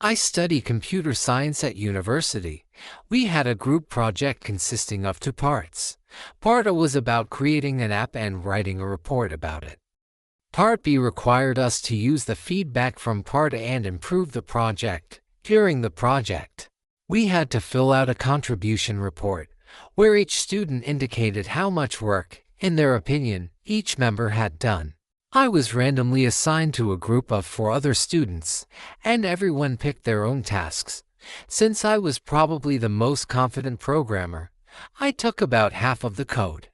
I study computer science at university. We had a group project consisting of two parts. Part A was about creating an app and writing a report about it. Part B required us to use the feedback from Part A and improve the project. During the project, we had to fill out a contribution report, where each student indicated how much work, in their opinion, each member had done. I was randomly assigned to a group of 4 other students, and everyone picked their own tasks. Since I was probably the most confident programmer, I took about half of the code.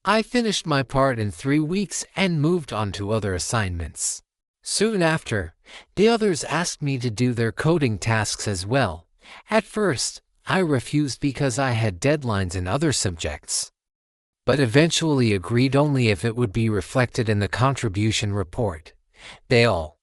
I finished my part in 3 weeks and moved on to other assignments. Soon after, the others asked me to do their coding tasks as well. At first, I refused because I had deadlines in other subjects, but eventually agreed only if it would be reflected in the contribution report. They all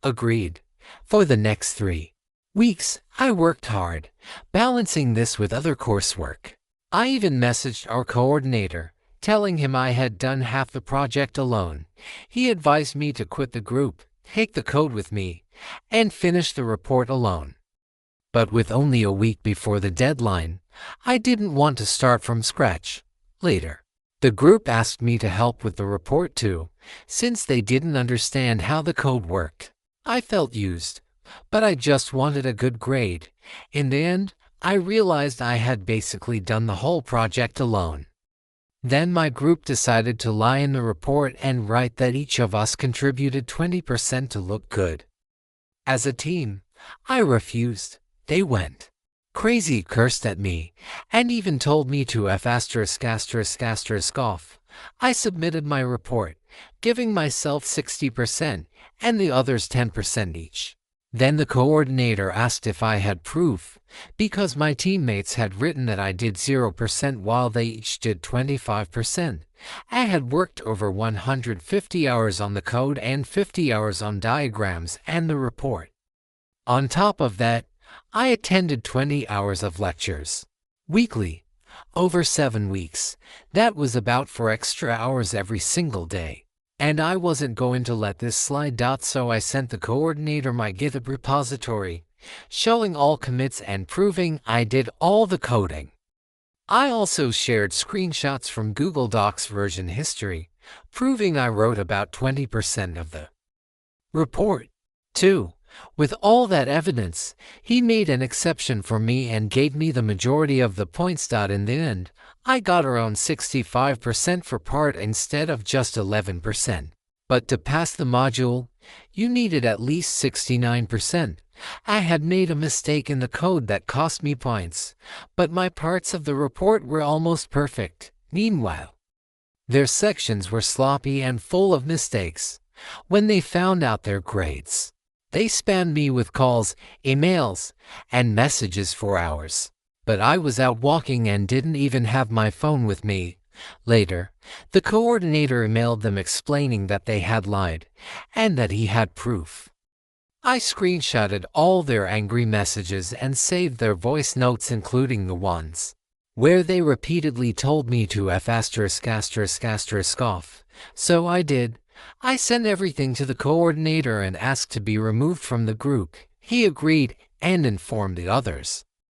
agreed. For the next 3 weeks, I worked hard, balancing this with other coursework. I even messaged our coordinator, telling him I had done half the project alone. He advised me to quit the group, take the code with me, and finish the report alone. But with only a week before the deadline, I didn't want to start from scratch. Later, the group asked me to help with the report too, since they didn't understand how the code worked. I felt used, but I just wanted a good grade. In the end, I realized I had basically done the whole project alone. Then my group decided to lie in the report and write that each of us contributed 20% to look good. As a team, I refused. They went crazy, cursed at me, and even told me to F*** off. I submitted my report, giving myself 60% and the others 10% each. Then the coordinator asked if I had proof, because my teammates had written that I did 0% while they each did 25%. I had worked over 150 hours on the code and 50 hours on diagrams and the report. On top of that, I attended 20 hours of lectures weekly, over 7 weeks. That was about 4 extra hours every single day. And I wasn't going to let this slide. So I sent the coordinator my GitHub repository, showing all commits and proving I did all the coding. I also shared screenshots from Google Docs version history, proving I wrote about 20% of the report, too. With all that evidence, he made an exception for me and gave me the majority of the points. In the end, I got around 65% for part instead of just 11%. But to pass the module, you needed at least 69%. I had made a mistake in the code that cost me points, but my parts of the report were almost perfect. Meanwhile, their sections were sloppy and full of mistakes. When they found out their grades, they spammed me with calls, emails, and messages for hours. But I was out walking and didn't even have my phone with me. Later, the coordinator emailed them explaining that they had lied, and that he had proof. I screenshotted all their angry messages and saved their voice notes, including the ones where they repeatedly told me to F*** off. So I did. I sent everything to the coordinator and asked to be removed from the group. He agreed and informed the others.